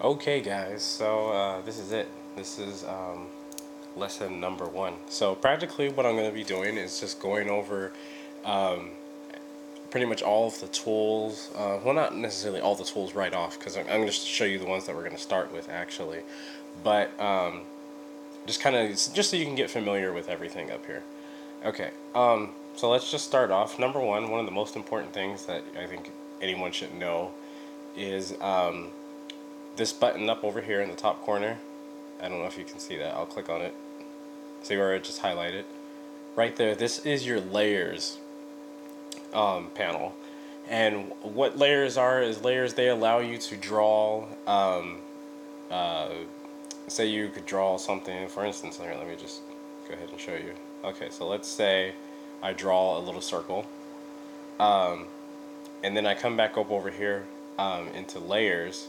Okay guys, so this is it. This is lesson number 1. So practically what I'm going to be doing is just going over pretty much all of the tools. Well, not necessarily all the tools right off, because I'm going to show you the ones that we're going to start with actually. But just kind of, just so you can get familiar with everything up here. Okay, so let's just start off. Number 1, one of the most important things that I think anyone should know is this button up over here in the top corner. I don't know if you can see that. I'll click on it. See where it just highlighted? Right there, this is your layers panel. And what layers are is layers, they allow you to draw, say you could draw something, for instance, here, let me just go ahead and show you. Okay, so let's say I draw a little circle. And then I come back up over here into layers.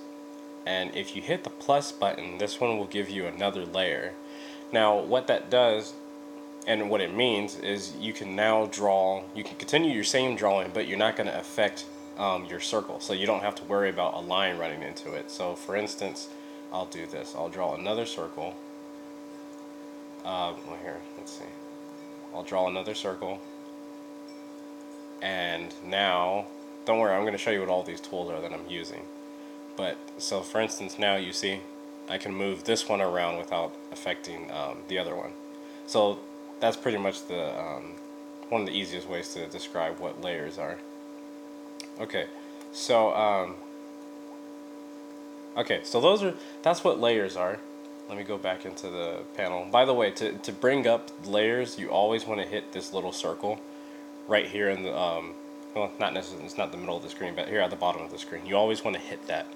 And if you hit the plus button, this one will give you another layer. Now what that does and what it means is you can now draw, you can continue your same drawing, but you're not going to affect your circle. So you don't have to worry about a line running into it. So for instance, I'll do this. I'll draw another circle. Well, here, let's see. I'll draw another circle. And now, don't worry, I'm going to show you what all these tools are that I'm using. But so for instance, now you see I can move this one around without affecting the other one. So that's pretty much the one of the easiest ways to describe what layers are. Okay, so that's what layers are. Let me go back into the panel. By the way, to bring up layers, you always want to hit this little circle right here in the well, not necessarily, it's not the middle of the screen, but here at the bottom of the screen. You always want to hit that.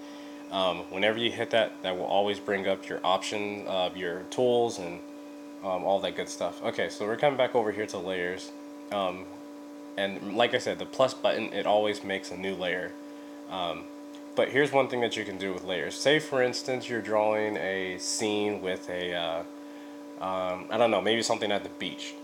Whenever you hit that, that will always bring up your option of your tools and all that good stuff. Okay, so we're coming back over here to layers. And like I said, the plus button, it always makes a new layer. But here's one thing that you can do with layers. Say, for instance, you're drawing a scene with a, I don't know, maybe something at the beach.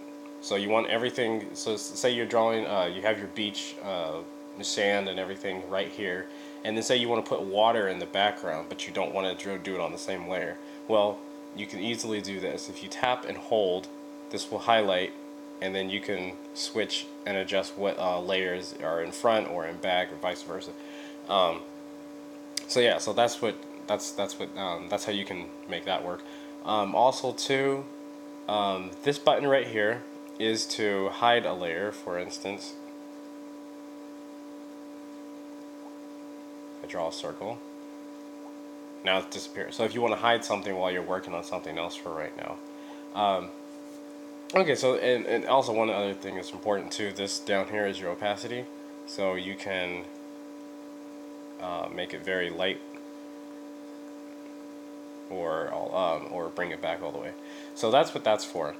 So you want everything, so say you're drawing, you have your beach, the sand and everything right here, and then say you want to put water in the background, but you don't want to do it on the same layer. Well, you can easily do this. If you tap and hold, this will highlight, and then you can switch and adjust what layers are in front or in back or vice versa. So yeah, so that's how you can make that work. Also too, this button right here is to hide a layer. For instance, I draw a circle. Now it disappears. So if you want to hide something while you're working on something else for right now. Okay, so and also one other thing that's important too, this down here is your opacity. So you can make it very light or bring it back all the way. So that's what that's for.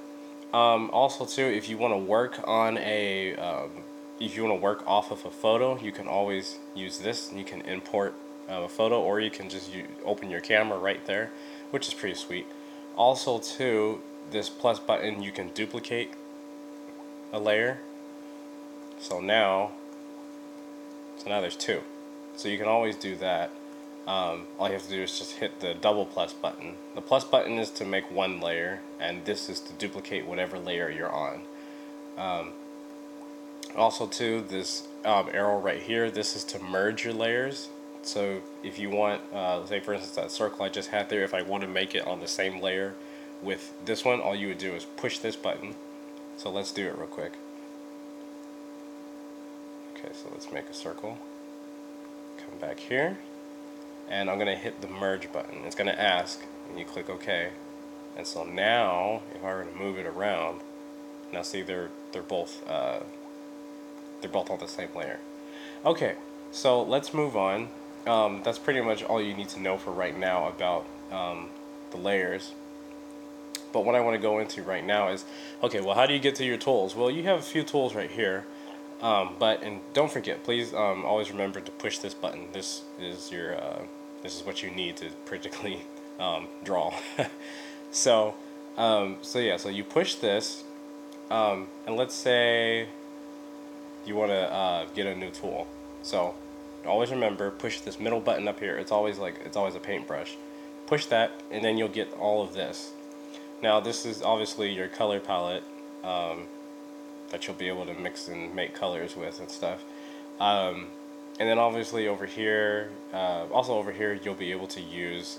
Also too, if you want to work on if you want to work off of a photo, you can always use this, and you can import a photo, or you can just open your camera right there, which is pretty sweet. Also too, this plus button, you can duplicate a layer. So now there's 2. So you can always do that. All you have to do is just hit the double plus button. The plus button is to make one layer, and this is to duplicate whatever layer you're on. Also too, this arrow right here, this is to merge your layers. So if you want, say for instance that circle I just had there, if I want to make it on the same layer with this one, all you would do is push this button. So let's do it real quick. Okay, so let's make a circle. Come back here, and I'm going to hit the merge button. It's going to ask, and you click OK. And so now, if I were to move it around, now see they're both on the same layer. Okay, so let's move on. That's pretty much all you need to know for right now about the layers. But what I want to go into right now is, okay, well, how do you get to your tools? Well, you have a few tools right here. And don't forget, please always remember to push this button. This is your this is what you need to practically draw. So yeah, so you push this, and let's say you want to get a new tool. So always remember, push this middle button up here. It's always a paintbrush. Push that, and then you'll get all of this. Now this is obviously your color palette that you'll be able to mix and make colors with and stuff. And then obviously over here, also over here, you'll be able to use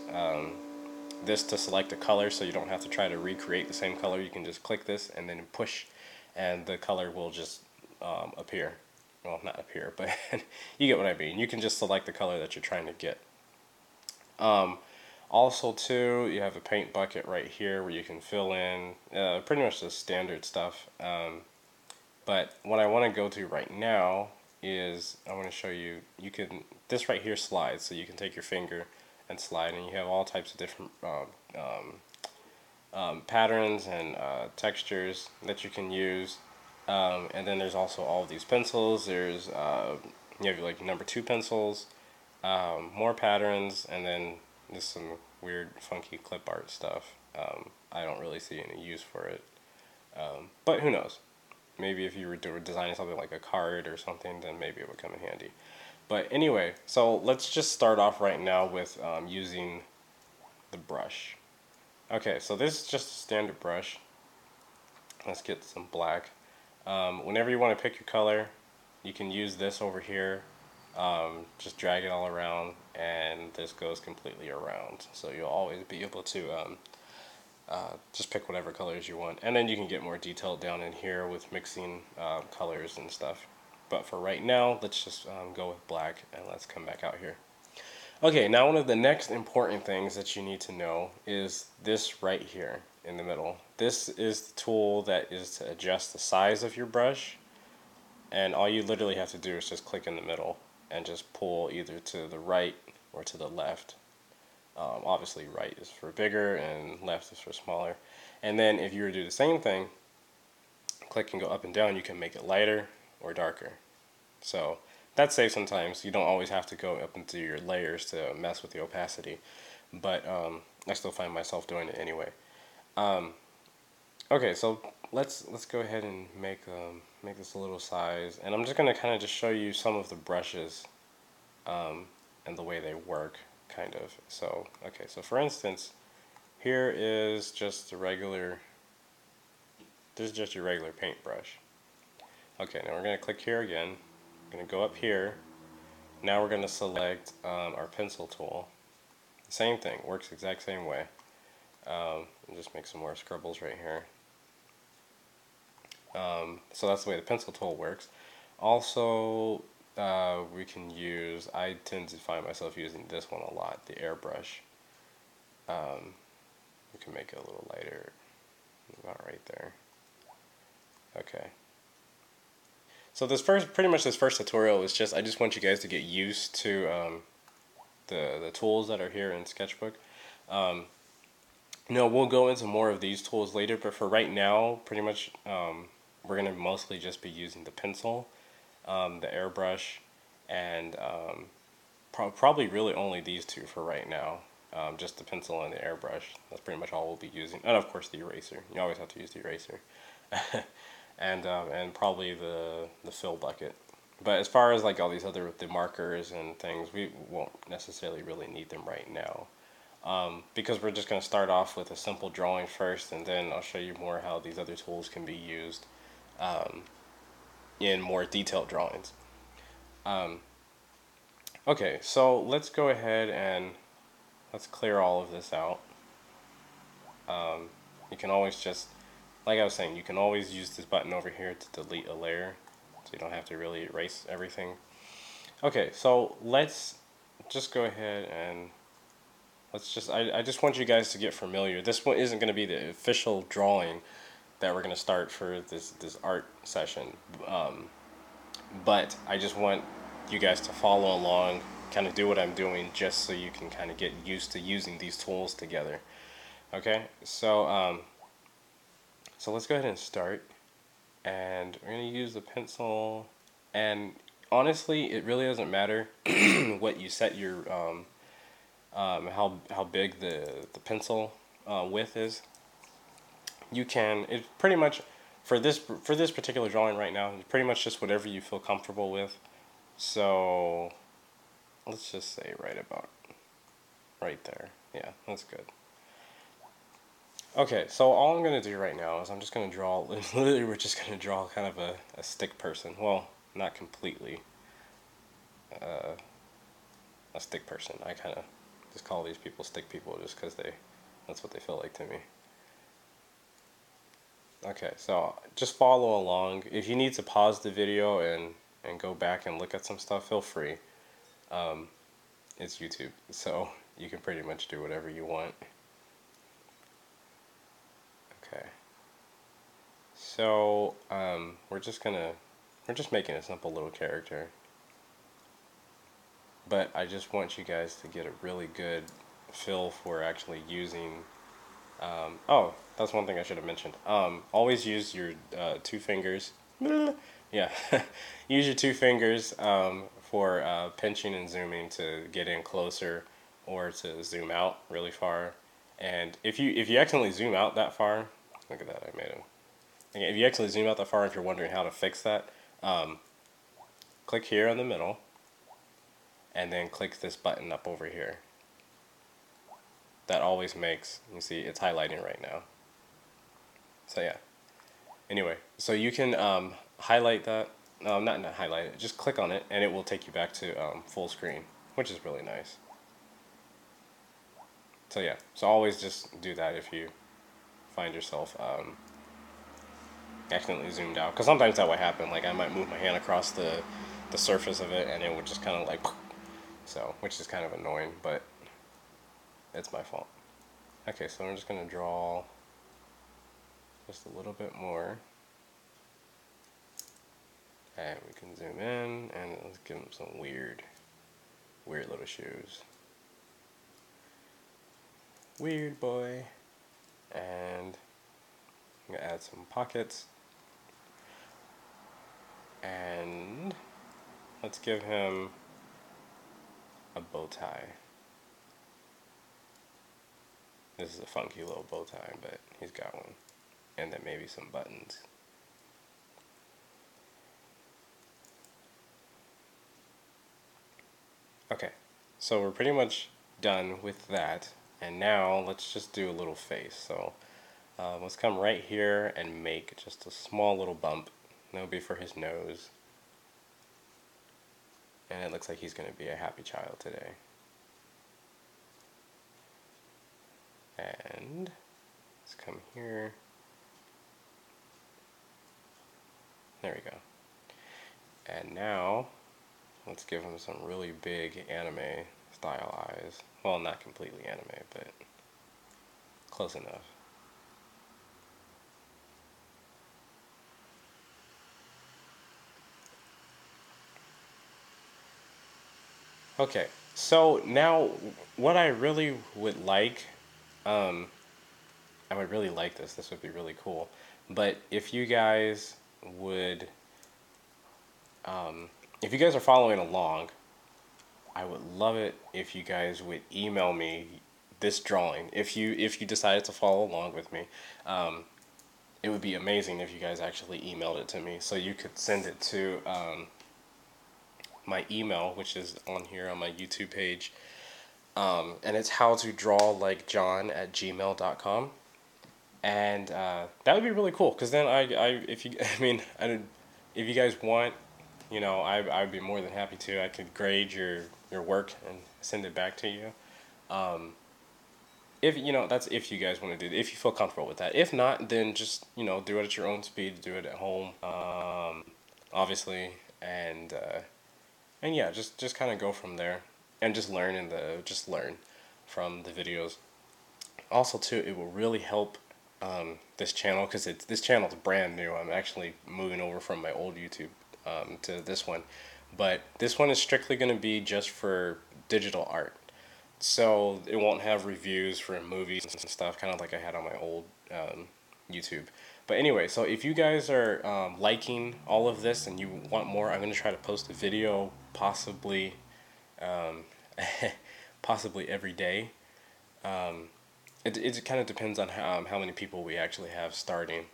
this to select a color, so you don't have to try to recreate the same color. You can just click this and then push, and the color will just appear. Well, not appear, but you get what I mean. You can just select the color that you're trying to get. Also too, you have a paint bucket right here where you can fill in pretty much the standard stuff. But what I want to go to right now is I want to show you, this right here slides, so you can take your finger and slide, and you have all types of different patterns and textures that you can use. And then there's also all of these pencils. There's you have like number 2 pencils, more patterns, and then there's some weird funky clip art stuff. I don't really see any use for it, but who knows? Maybe if you were designing something like a card or something, then maybe it would come in handy. But anyway, so let's just start off right now with using the brush. Okay, so this is just a standard brush. Let's get some black. Whenever you want to pick your color, you can use this over here. Just drag it all around, and this goes completely around. So you'll always be able to just pick whatever colors you want. And then you can get more detailed down in here with mixing colors and stuff. But for right now, let's just go with black, and let's come back out here. Okay, now one of the next important things that you need to know is this right here in the middle. This is the tool that is to adjust the size of your brush, and all you literally have to do is just click in the middle and just pull either to the right or to the left. Obviously right is for bigger and left is for smaller. And then if you were to do the same thing, click and go up and down, you can make it lighter or darker. So that saves sometimes. You don't always have to go up into your layers to mess with the opacity, but I still find myself doing it anyway. Okay, so let's go ahead and make this a little size, and I'm just gonna kind of just show you some of the brushes and the way they work, kind of. So okay, so for instance, here is just a regular. This is just your regular paintbrush. Okay, now we're gonna click here again. We're gonna go up here. Now we're gonna select our pencil tool. Same thing, works the exact same way. Just make some more scribbles right here. So that's the way the pencil tool works. Also, we can use, I tend to find myself using this one a lot, the airbrush. We can make it a little lighter, about right there. Okay. So pretty much this first tutorial is just, I just want you guys to get used to the tools that are here in Sketchbook. We'll go into more of these tools later, but for right now, pretty much we're going to mostly just be using the pencil, the airbrush, and probably really only these two for right now. Just the pencil and the airbrush. That's pretty much all we'll be using. And of course the eraser. You always have to use the eraser. and probably the fill bucket. But as far as like all these other the markers and things, we won't necessarily really need them right now. Because we're just going to start off with a simple drawing first, and then I'll show you more how these other tools can be used in more detailed drawings. Okay, so let's go ahead and let's clear all of this out. You can always just, like I was saying, you can always use this button over here to delete a layer, so you don't have to really erase everything. Okay, so let's just go ahead and I just want you guys to get familiar. This one isn't going to be the official drawing that we're going to start for this art session, but I just want you guys to follow along, kind of do what I'm doing, just so you can kind of get used to using these tools together. Okay, so so let's go ahead and start, and we're going to use the pencil, and honestly it really doesn't matter what you set your how big the pencil width is. You can, it pretty much for this particular drawing right now, pretty much just whatever you feel comfortable with. So let's just say right about right there. Yeah, that's good. Okay, so all I'm going to do right now is I'm just going to draw, literally we're just going to draw kind of a stick person. Well, not completely a stick person. I kind of just call these people stick people just because that's what they feel like to me. Okay, so just follow along. If you need to pause the video and go back and look at some stuff, feel free. It's YouTube, so you can pretty much do whatever you want. Okay. So we're just making a simple little character, but I just want you guys to get a really good feel for actually using. Oh, that's one thing I should have mentioned. Always use your two fingers. Yeah, use your two fingers for pinching and zooming to get in closer, or to zoom out really far. And if you accidentally zoom out that far, look at that, I made him. Okay, if you actually zoom out that far, if you're wondering how to fix that, click here in the middle, and then click this button up over here. That always makes, you see, it's highlighting right now. So yeah. Anyway, so you can highlight that, not highlight it, just click on it, and it will take you back to full screen, which is really nice. So yeah, so always just do that if you find yourself accidentally zoomed out, because sometimes that would happen. Like I might move my hand across the surface of it, and it would just kind of like, so, which is kind of annoying, but it's my fault. Okay, so I'm just gonna draw just a little bit more, and we can zoom in, and let's give him some weird little shoes. Weird boy. And I'm gonna add some pockets, and let's give him a bow tie. This is a funky little bow tie, but he's got one. And then maybe some buttons. Okay, so we're pretty much done with that. And now let's just do a little face. So let's come right here and make just a small little bump. That'll be for his nose. And it looks like he's going to be a happy child today. And let's come here. There we go. And now let's give him some really big anime style eyes. Well, not completely anime, but close enough. Okay, so now what I really would like, I would really like this. This would be really cool. But if you guys would, if you guys are following along, I would love it if you guys would email me this drawing. If you decided to follow along with me, it would be amazing if you guys actually emailed it to me. So you could send it to my email, which is on here on my YouTube page, and it's howtodrawlikejohn@gmail.com. And that would be really cool, because then if you, I mean, if you guys want, I'd be more than happy to. I could grade your work and send it back to you. If that's if you guys want to do it, if you feel comfortable with that. If not, then just do it at your own speed, do it at home, obviously, and yeah, just kind of go from there, and just learn from the videos. Also, too, it will really help this channel, because this channel is brand new. I'm actually moving over from my old YouTube to this one, but this one is strictly going to be just for digital art. So it won't have reviews for movies and stuff, kind of like I had on my old YouTube. But anyway, so if you guys are liking all of this and you want more, I'm going to try to post a video possibly possibly every day. It kind of depends on how many people we actually have starting,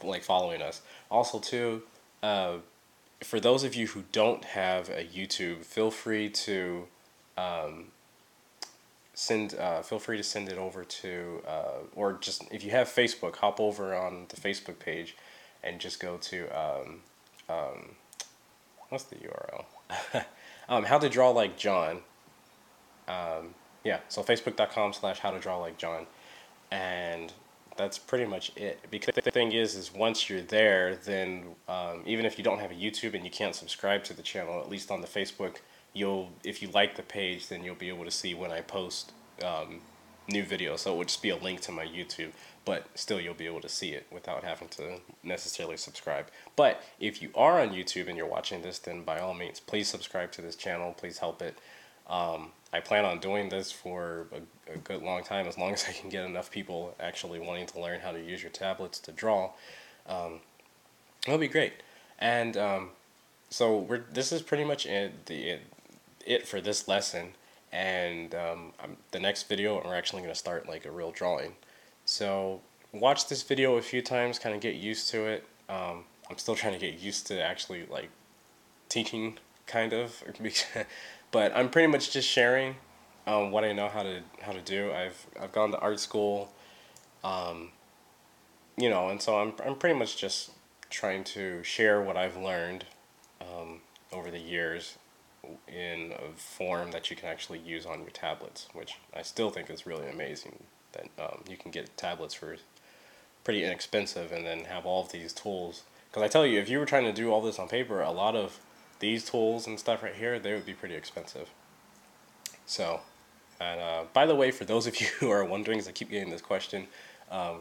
like following us. Also too, for those of you who don't have a YouTube, feel free to feel free to send it over to, or just if you have Facebook, hop over on the Facebook page and just go to, what's the URL? How to draw like John. Yeah, so facebook.com/how to draw like John. And that's pretty much it. Because the thing is once you're there, then even if you don't have a YouTube and you can't subscribe to the channel, at least on the Facebook, if you like the page, then you'll be able to see when I post new videos. So it would just be a link to my YouTube, but still you'll be able to see it without having to necessarily subscribe. But if you are on YouTube and you're watching this, then by all means, please subscribe to this channel. Please help it. I plan on doing this for a good long time, as long as I can get enough people actually wanting to learn how to use your tablets to draw. It'll be great. And so this is pretty much it for this lesson. And the next video, we're actually going to start like a real drawing. So watch this video a few times, kind of get used to it. I'm still trying to get used to actually like teaching, kind of. But I'm pretty much just sharing what I know how to do. I've gone to art school, you know, and so I'm pretty much just trying to share what I've learned over the years in a form that you can actually use on your tablets, which I still think is really amazing that you can get tablets for pretty inexpensive and then have all of these tools. Because I tell you, if you were trying to do all this on paper, a lot of these tools and stuff right here, they would be pretty expensive. So, and by the way, for those of you who are wondering, because I keep getting this question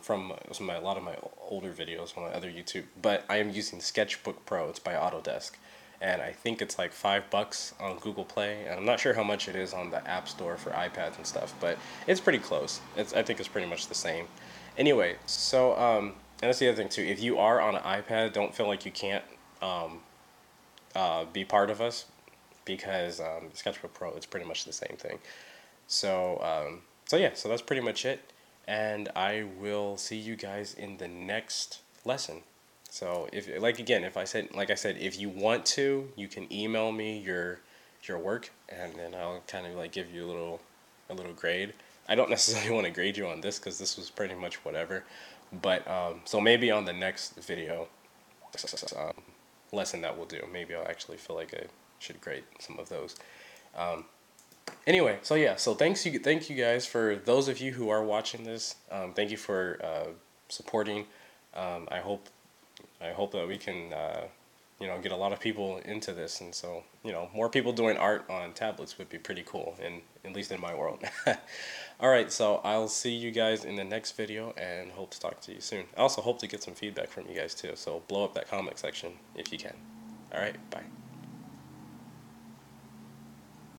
from a lot of my older videos on my other YouTube, but I am using Sketchbook Pro. It's by Autodesk, and I think it's like $5 on Google Play, and I'm not sure how much it is on the App Store for iPads and stuff, but it's pretty close. I think it's pretty much the same. Anyway, so and that's the other thing too. If you are on an iPad, don't feel like you can't be part of us, because Sketchbook Pro, it's pretty much the same thing. So so yeah, so that's pretty much it, and I will see you guys in the next lesson. So if like I said, if you want to, you can email me your work, and then I'll kind of like give you a little grade. I don't necessarily want to grade you on this because this was pretty much whatever, but so maybe on the next video lesson that we'll do, maybe I'll actually feel like I should grade some of those. Anyway, so yeah, so thank you guys, for those of you who are watching this. Thank you for supporting. I hope that we can you know, get a lot of people into this, and so, you know, more people doing art on tablets would be pretty cool, at least in my world. All right, so I'll see you guys in the next video, and hope to talk to you soon. I also hope to get some feedback from you guys too, so blow up that comment section if you can. All right, bye.